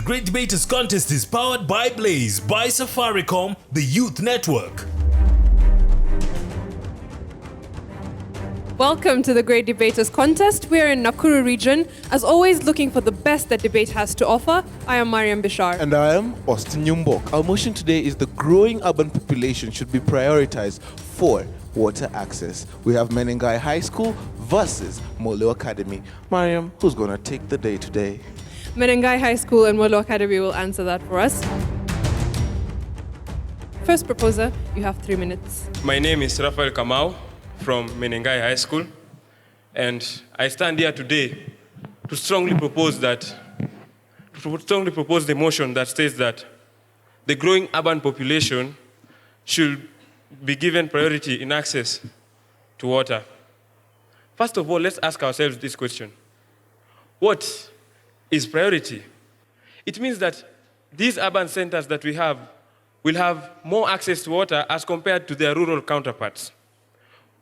Great Debaters Contest is powered by Blaze, by Safaricom, the Youth Network. Welcome to the Great Debaters Contest. We are in Nakuru region, as always looking for the best that debate has to offer. I am Mariam Bishar. And I am Austin Nyumbok. Our motion today is the growing urban population should be prioritized for water access. We have Menengai High School versus Molo Academy. Mariam, who's going to take the day today? Menengai High School and Molo Academy will answer that for us. First proposer, you have 3 minutes. My name is Rafael Kamau from Menengai High School, and I stand here today to strongly propose the motion that states that the growing urban population should be given priority in access to water. First of all, let's ask ourselves this question. What is priority? It means that these urban centers that we have will have more access to water as compared to their rural counterparts.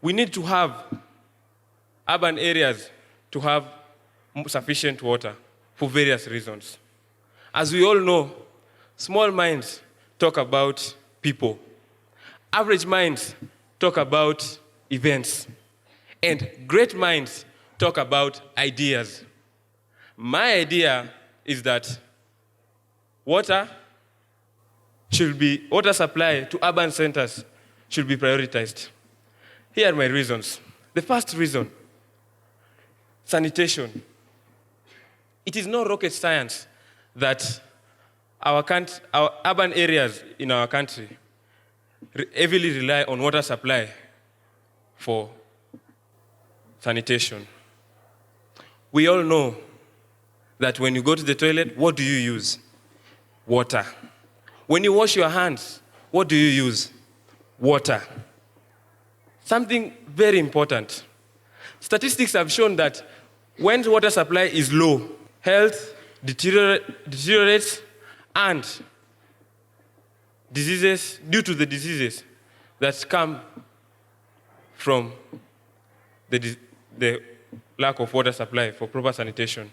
We need to have urban areas to have sufficient water for various reasons. As we all know, small minds talk about people. Average minds talk about events. And great minds talk about ideas. My idea is that water supply to urban centers should be prioritized. Here are my reasons. The first reason, sanitation. It is no rocket science that our urban areas in our country heavily rely on water supply for sanitation. We all know that when you go to the toilet, what do you use? Water. When you wash your hands, what do you use? Water. Something very important. Statistics have shown that when water supply is low, health deteriorates and diseases, due to the diseases that come from the lack of water supply for proper sanitation.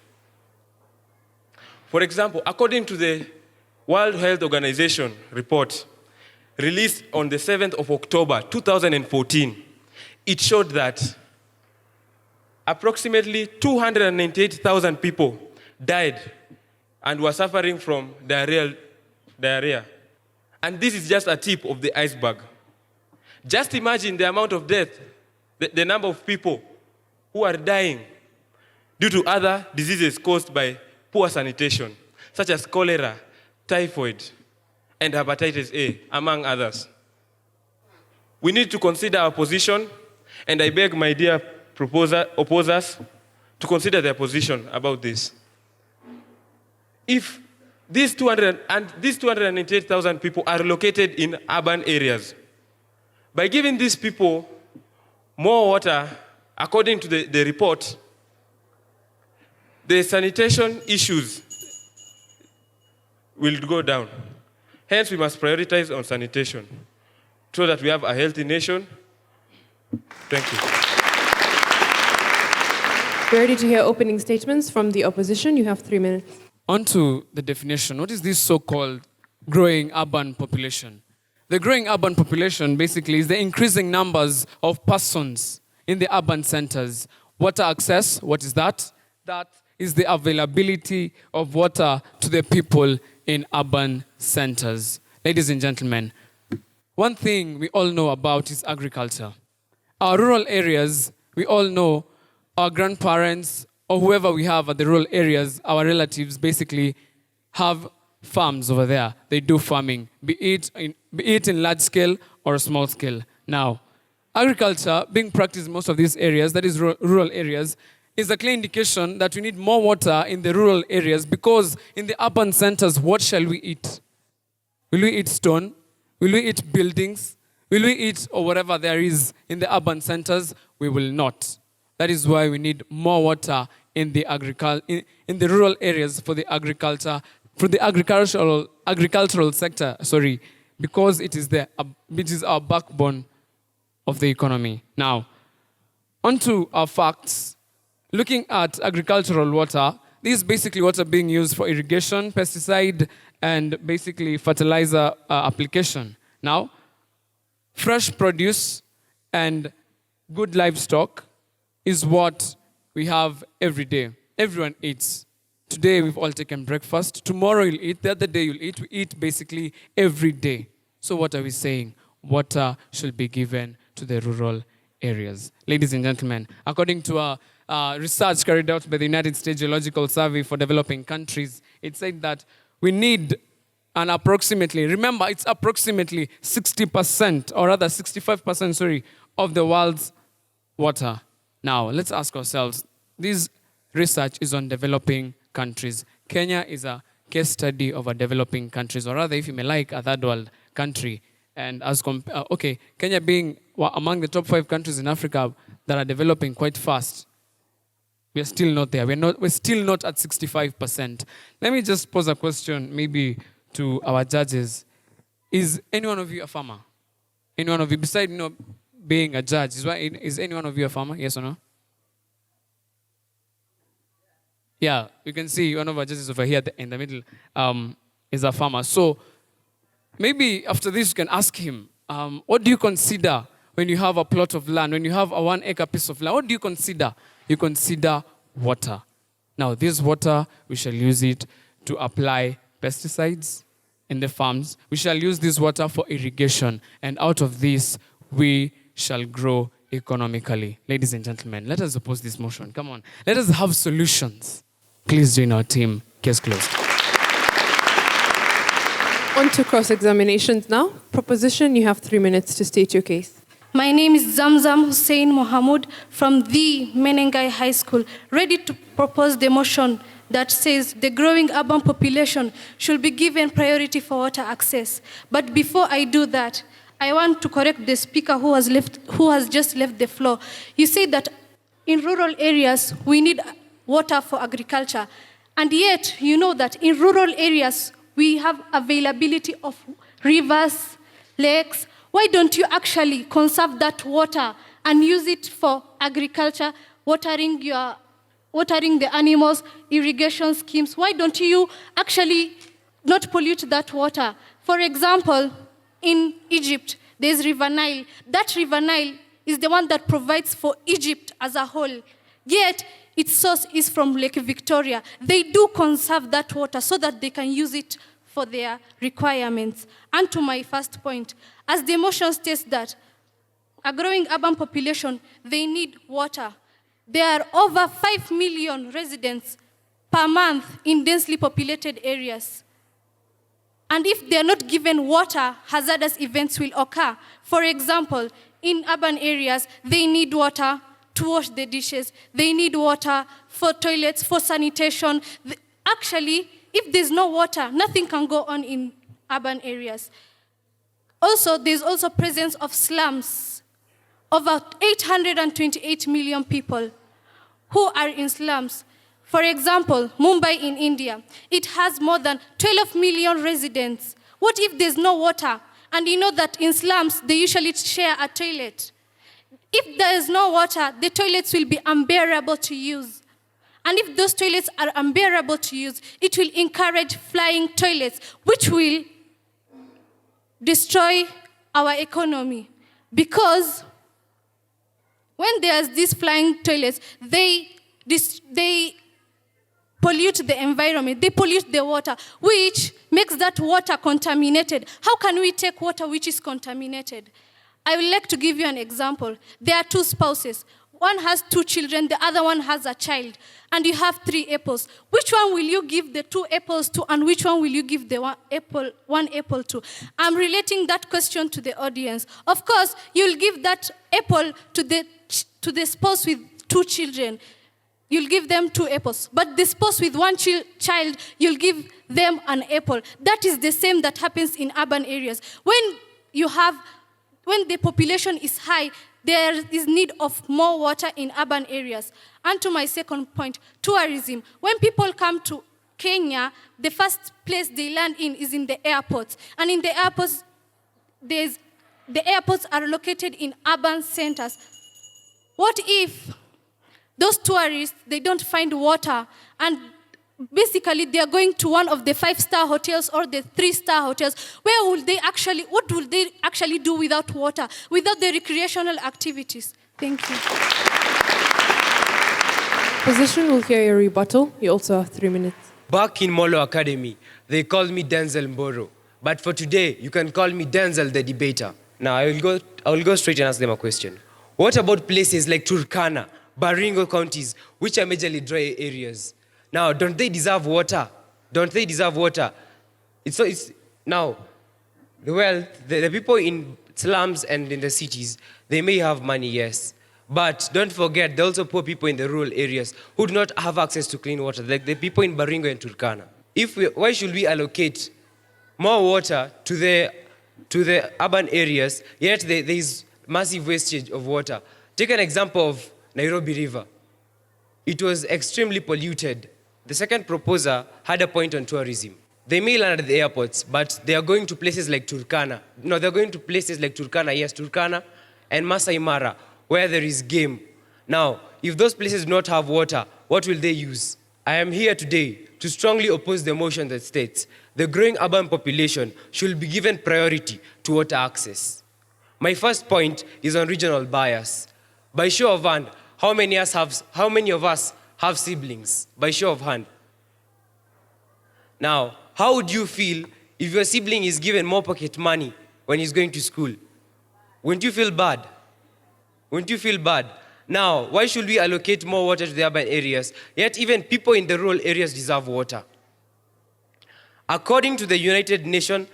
For example, according to the World Health Organization report released on the 7th of October 2014, it showed that approximately 298,000 people died and were suffering from diarrhea. And this is just a tip of the iceberg. Just imagine the amount of death, the number of people who are dying due to other diseases caused by poor sanitation, such as cholera, typhoid, and hepatitis A, among others. We need to consider our position, and I beg my dear opposers to consider their position about this. If these 298,000 people are located in urban areas, by giving these people more water, according to the report, the sanitation issues will go down. Hence, we must prioritize on sanitation so that we have a healthy nation. Thank you. We're ready to hear opening statements from the opposition. You have 3 minutes. On to the definition. What is this so-called growing urban population? The growing urban population basically is the increasing numbers of persons in the urban centers. Water access, what is that? That is the availability of water to the people in urban centers. Ladies and gentlemen, one thing we all know about is agriculture. Our rural areas, we all know our grandparents or whoever we have at the rural areas, our relatives basically have farms over there. They do farming, be it in large scale or small scale. Now, agriculture being practiced in most of these areas, that is rural areas, is a clear indication that we need more water in the rural areas because in the urban centers, what shall we eat? Will we eat stone? Will we eat buildings? Will we eat or whatever there is in the urban centers? We will not. That is why we need more water in the rural areas for the agricultural sector, because it is our backbone of the economy. Now, onto our facts. Looking at agricultural water, this is basically water being used for irrigation, pesticide, and basically fertilizer application. Now, fresh produce and good livestock is what we have every day. Everyone eats. Today we've all taken breakfast. Tomorrow you'll eat. The other day you'll eat. We eat basically every day. So what are we saying? Water should be given to the rural areas. Ladies and gentlemen, according to a research carried out by the United States Geological Survey for Developing Countries, it said that we need an approximately, remember it's approximately 60% or rather 65%, sorry, of the world's water. Now, let's ask ourselves, this research is on developing countries. Kenya is a case study of a developing countries, or rather, if you may like, a third world country. And as Kenya being among the top 5 countries in Africa that are developing quite fast, we're still not there. We're still not at 65%. Let me just pose a question, maybe to our judges. Is any one of you a farmer? Any one of you, besides being a judge, is any one of you a farmer? Yes or no? Yeah, you can see one of our judges over here in the middle is a farmer. So maybe after this you can ask him, what do you consider when you have a plot of land, when you have a 1 acre piece of land? What do you consider? You consider water. Now, this water, we shall use it to apply pesticides in the farms. We shall use this water for irrigation. And out of this, we shall grow economically. Ladies and gentlemen, let us oppose this motion. Come on. Let us have solutions. Please join our team. Case closed. On to cross-examinations now. Proposition, you have 3 minutes to state your case. My name is Zamzam Hussein Mohamud from the Menengai High School, ready to propose the motion that says the growing urban population should be given priority for water access. But before I do that, I want to correct the speaker who has just left the floor. You said that in rural areas we need water for agriculture, and yet you know that in rural areas we have availability of rivers, lakes. Why don't you actually conserve that water and use it for agriculture, watering the animals, irrigation schemes? Why don't you actually not pollute that water? For example, in Egypt, there's River Nile. That River Nile is the one that provides for Egypt as a whole. Yet, its source is from Lake Victoria. They do conserve that water so that they can use it for their requirements. And to my first point, as the motion states that a growing urban population, they need water. There are over 5 million residents per month in densely populated areas. And if they are not given water, hazardous events will occur. For example, in urban areas, they need water to wash the dishes. They need water for toilets, for sanitation. Actually, if there's no water, nothing can go on in urban areas. Also, there's also presence of slums. Over 828 million people who are in slums. For example, Mumbai in India, it has more than 12 million residents. What if there's no water? And you know that in slums, they usually share a toilet. If there is no water, the toilets will be unbearable to use. And if those toilets are unbearable to use, it will encourage flying toilets, which will destroy our economy. Because when there's these flying toilets, they pollute the environment, they pollute the water, which makes that water contaminated. How can we take water which is contaminated? I would like to give you an example. There are 2 spouses. One has 2 children, the other one has a child, and you have 3 apples. Which one will you give the 2 apples to, and which one will you give the one apple to? I'm relating that question to the audience. Of course, you'll give that apple to the spouse with 2 children. You'll give them 2 apples. But the spouse with 1 child, you'll give them an apple. That is the same that happens in urban areas. When the population is high, there is need of more water in urban areas. And to my second point, tourism. When people come to Kenya, the first place they land in is in the airports. And in the airports, the airports are located in urban centers. What if those tourists, they don't find water, and basically they are going to one of the 5-star hotels or the 3-star hotels. What will they actually do without water, without the recreational activities? Thank you. Opposition will hear your rebuttal. You also have 3 minutes. Back in Molo Academy, they called me Denzel Mboro. But for today, you can call me Denzel the debater. Now, I will go straight and ask them a question. What about places like Turkana, Baringo counties, which are majorly dry areas? Now, don't they deserve water? Don't they deserve water? Now, the people in slums and in the cities, they may have money, yes. But don't forget, there are also poor people in the rural areas who do not have access to clean water, like the people in Baringo and Turkana. Why should we allocate more water to the urban areas, yet there is massive wastage of water? Take an example of Nairobi River. It was extremely polluted. The second proposer had a point on tourism. They may land at the airports, but they are going to places like Turkana. No, they're going to places like Turkana, yes, Turkana and Masai Mara, where there is game. Now, if those places do not have water, what will they use? I am here today to strongly oppose the motion that states the growing urban population should be given priority to water access. My first point is on regional bias. By show of hand, how many of us have siblings? By show of hand. Now, how would you feel if your sibling is given more pocket money when he's going to school? Wouldn't you feel bad? Wouldn't you feel bad? Now, why should we allocate more water to the urban areas, yet even people in the rural areas deserve water? According to the United Nations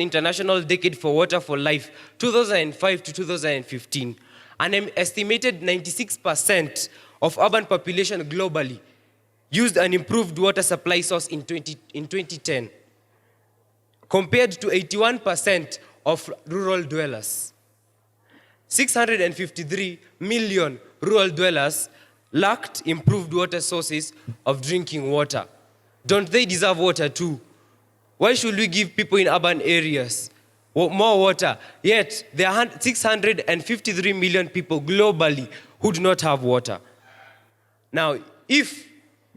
International Decade for Water for Life, 2005 to 2015, an estimated 96% of urban population globally used an improved water supply source in 2010, compared to 81% of rural dwellers. 653 million rural dwellers lacked improved water sources of drinking water. Don't they deserve water too? Why should we give people in urban areas more water, yet there are 653 million people globally who do not have water? Now, if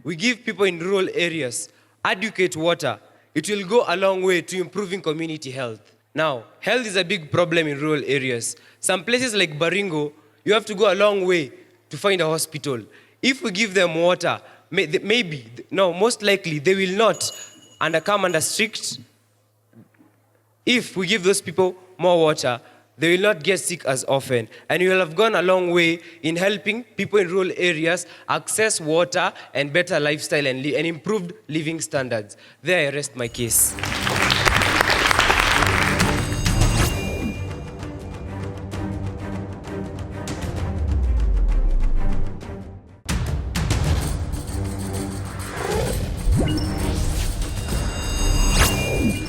we give people in rural areas adequate water, it will go a long way to improving community health. Now, health is a big problem in rural areas. Some places like Baringo, you have to go a long way to find a hospital. If we give them water, most likely they will not come under strict. If we give those people more water, they will not get sick as often. And we will have gone a long way in helping people in rural areas access water and better lifestyle and improved living standards. There I rest my case.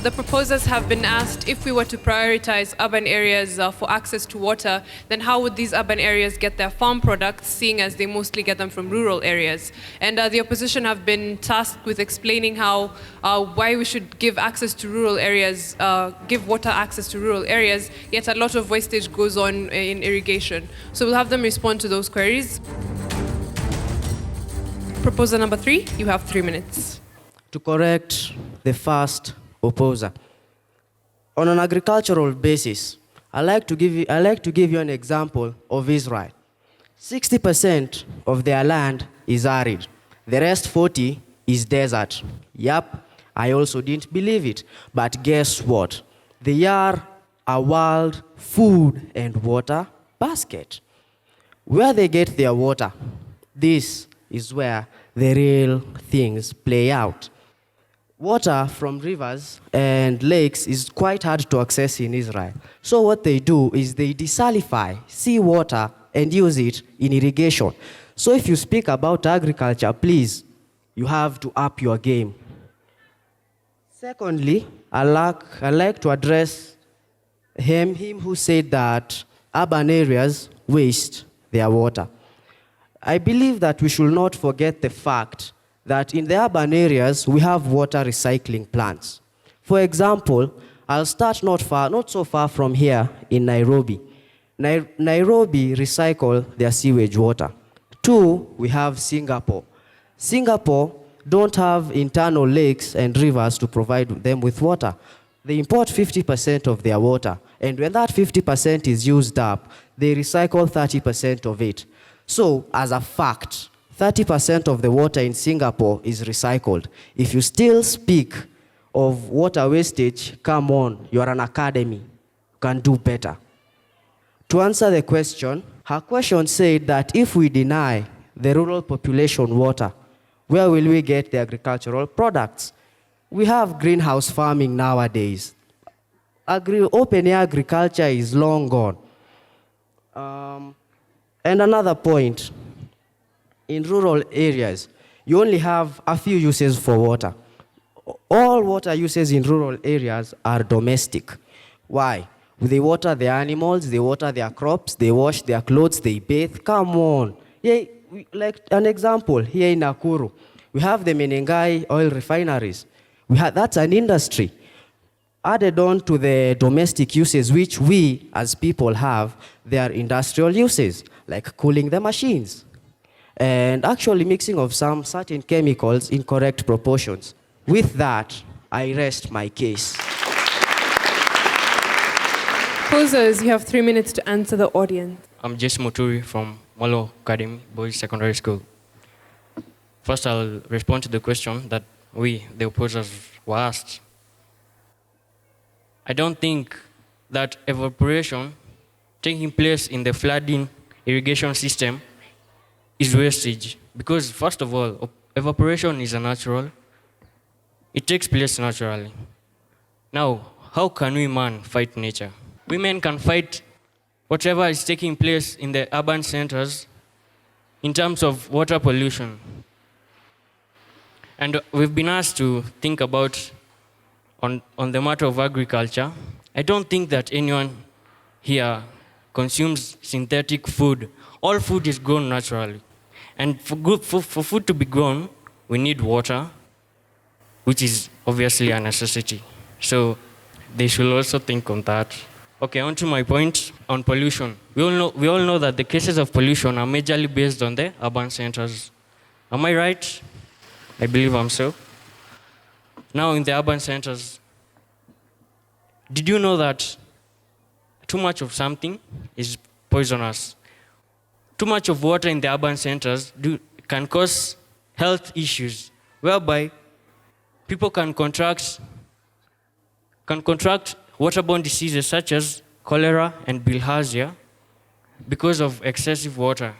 The proposers have been asked if we were to prioritize urban areas for access to water, then how would these urban areas get their farm products, seeing as they mostly get them from rural areas? And the opposition have been tasked with explaining why we should give access to rural areas, give water access to rural areas, yet a lot of wastage goes on in irrigation. So we'll have them respond to those queries. Proposer number 3, you have 3 minutes. To correct the first opposer. On an agricultural basis, I like to give you an example of Israel. 60% of their land is arid. The rest 40 is desert. Yup, I also didn't believe it. But guess what? They are a world food and water basket. Where they get their water, this is where the real things play out. Water from rivers and lakes is quite hard to access in Israel. So what they do is they desalify seawater and use it in irrigation. So if you speak about agriculture, please, you have to up your game. Secondly, I like to address him who said that urban areas waste their water. I believe that we should not forget the fact that in the urban areas, we have water recycling plants. For example, I'll start not so far from here in Nairobi. Nairobi recycle their sewage water. 2, we have Singapore. Singapore don't have internal lakes and rivers to provide them with water. They import 50% of their water, and when that 50% is used up, they recycle 30% of it. So, as a fact, 30% of the water in Singapore is recycled. If you still speak of water wastage, come on, you're an academy. You can do better. To answer the question, her question said that if we deny the rural population water, where will we get the agricultural products? We have greenhouse farming nowadays. Open-air agriculture is long gone. And another point, in rural areas, you only have a few uses for water. All water uses in rural areas are domestic. Why? They water their animals, they water their crops, they wash their clothes, they bathe. Come on. Yeah, like an example, here in Nakuru, we have the Menengai oil refineries. That's an industry. Added on to the domestic uses which we as people have, there are industrial uses, like cooling the machines, and actually mixing of some certain chemicals in correct proportions. With that, I rest my case. Proposers, you have 3 minutes to answer the audience. I'm Jess Moturi from Molo Academy, Boys Secondary School. First, I'll respond to the question that we, the opposers, were asked. I don't think that evaporation taking place in the flooding irrigation system is wastage. Because, first of all, evaporation is a natural. It takes place naturally. Now, how can we, man, fight nature? Women can fight whatever is taking place in the urban centers in terms of water pollution. And we've been asked to think about on the matter of agriculture. I don't think that anyone here consumes synthetic food. All food is grown naturally. And for food to be grown, we need water, which is obviously a necessity. So they should also think on that. Okay, on to my point on pollution. We all know that the cases of pollution are majorly based on the urban centers. Am I right? I believe I'm so. Now in the urban centers, did you know that too much of something is poisonous? Too much of water in the urban centers can cause health issues, whereby people can contract waterborne diseases such as cholera and bilharzia because of excessive water.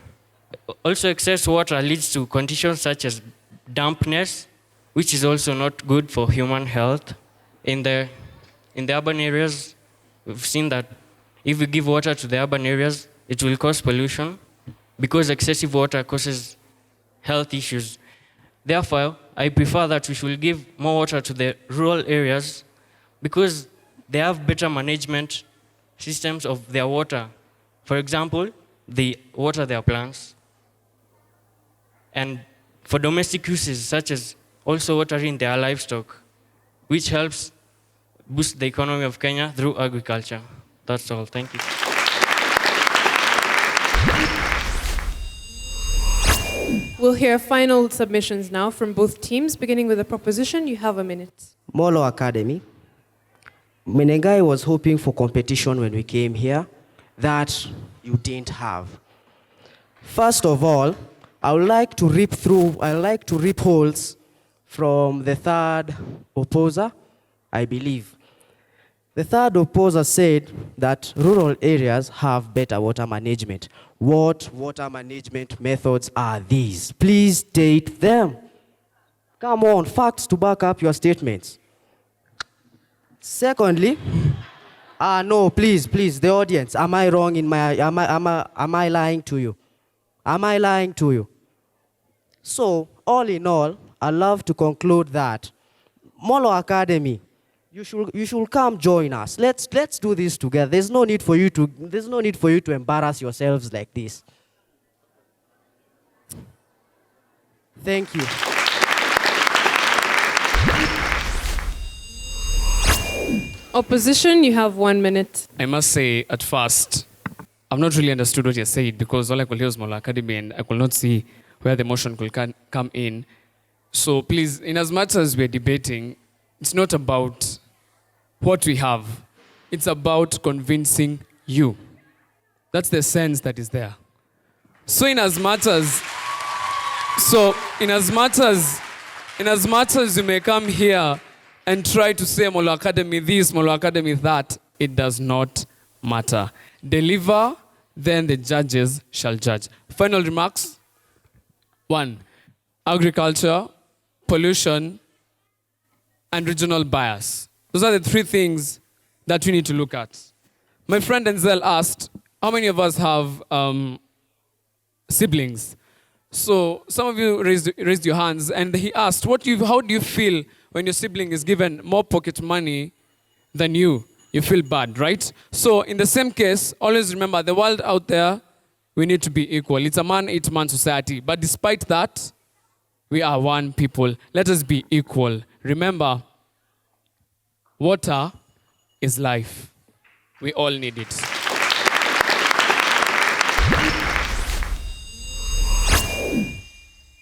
Also, excess water leads to conditions such as dampness, which is also not good for human health. In the urban areas, we've seen that if we give water to the urban areas, it will cause pollution because excessive water causes health issues. Therefore, I prefer that we should give more water to the rural areas because they have better management systems of their water. For example, they water their plants. And for domestic uses, such as also watering their livestock, which helps boost the economy of Kenya through agriculture. That's all. Thank you. We'll hear final submissions now from both teams, beginning with the proposition. You have a minute. Molo Academy. Menengai was hoping for competition when we came here that you didn't have. First of all, I would like to rip holes from the third opposer, I believe. The third opposer said that rural areas have better water management. What water management methods are these? Please state them. Come on, facts to back up your statements. Secondly, no, please, the audience, am I wrong in my, am I lying to you? Am I lying to you? So, all in all, I love to conclude that Molo Academy, you should come join us. Let's do this together. There's no need for you to embarrass yourselves like this. Thank you. Opposition, you have 1 minute. I must say, at first, I've not really understood what you said because all I could hear was Molo Academy and I could not see where the motion could come in. So please, in as much as we're debating, it's not about what we have. It's about convincing you. That's the sense that is there. So in as much as you may come here and try to say Molo Academy this, Molo Academy that, it does not matter. Deliver, then the judges shall judge. Final remarks. 1. Agriculture, pollution, and regional bias. Those are the 3 things that we need to look at. My friend Denzel asked, how many of us have siblings? So some of you raised your hands, and he asked, how do you feel when your sibling is given more pocket money than you? You feel bad, right? So in the same case, always remember the world out there, we need to be equal. It's a man, eat man society. But despite that, we are one people. Let us be equal. Remember, water is life. We all need it.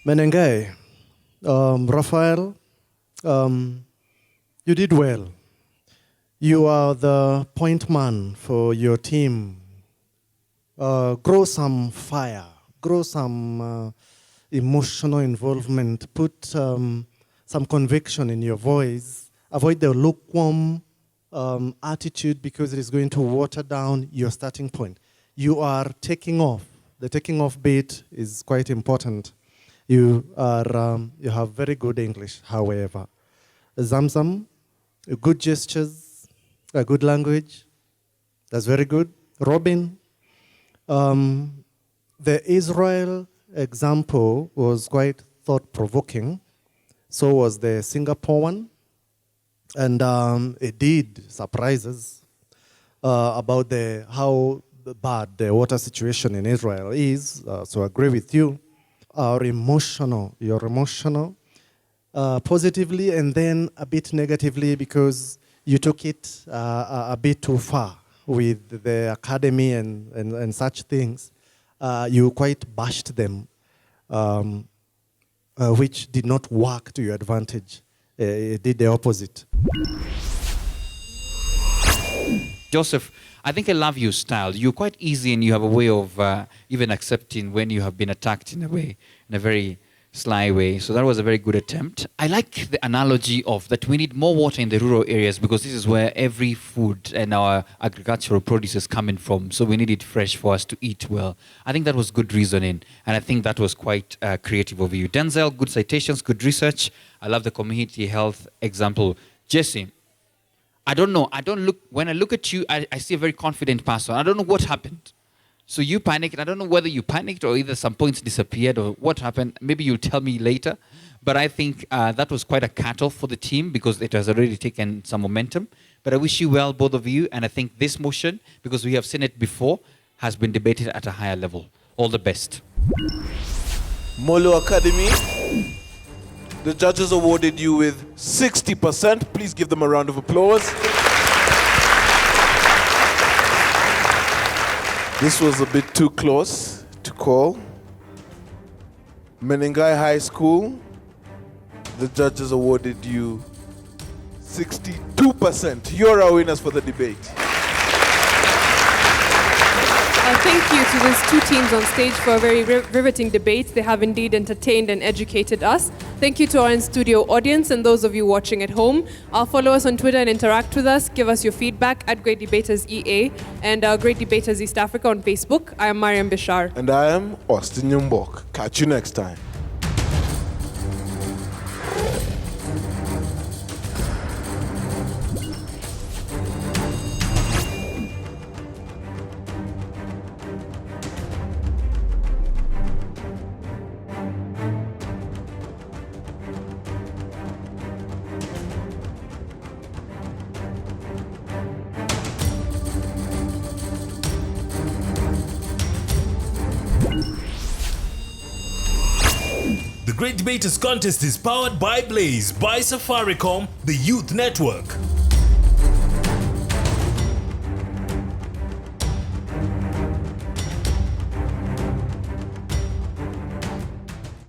Menengai, Raphael, you did well. You are the point man for your team. Grow some fire, grow some emotional involvement, put some conviction in your voice. Avoid the lukewarm attitude because it is going to water down your starting point. You are taking off. The taking off bit is quite important. You have very good English, however. Zamzam, good gestures, a good language. That's very good. Robin, the Israel example was quite thought-provoking. So was the Singapore one. And it did surprise us about how bad the water situation in Israel is. So I agree with you. You're emotional positively and then a bit negatively because you took it a bit too far with the academy and such things. You quite bashed them, which did not work to your advantage. It did the opposite. Joseph, I think I love your style. You're quite easy and you have a way of even accepting when you have been attacked in a very sly way. So that was a very good attempt. I like the analogy of that we need more water in the rural areas because this is where every food and our agricultural produce is coming from. So we need it fresh for us to eat well. I think that was good reasoning. And I think that was quite creative of you. Denzel, good citations, good research. I love the community health example. Jesse, I don't know. When I look at you, I see a very confident person. I don't know what happened. So you panicked. I don't know whether you panicked or either some points disappeared or what happened. Maybe you'll tell me later. But I think that was quite a cutoff for the team because it has already taken some momentum. But I wish you well, both of you. And I think this motion, because we have seen it before, has been debated at a higher level. All the best. Molo Academy, the judges awarded you with 60%. Please give them a round of applause. This was a bit too close to call. Menengai High School, the judges awarded you 62%. You're our winners for the debate. Thank you to these two teams on stage for a very riveting debate. They have indeed entertained and educated us. Thank you to our in-studio audience and those of you watching at home. Follow us on Twitter and interact with us. Give us your feedback at Great Debaters EA and Great Debaters East Africa on Facebook. I am Mariam Bishar. And I am Austin Nyumbok. Catch you next time. The Great Debaters Contest is powered by Blaze, by Safaricom, the Youth Network.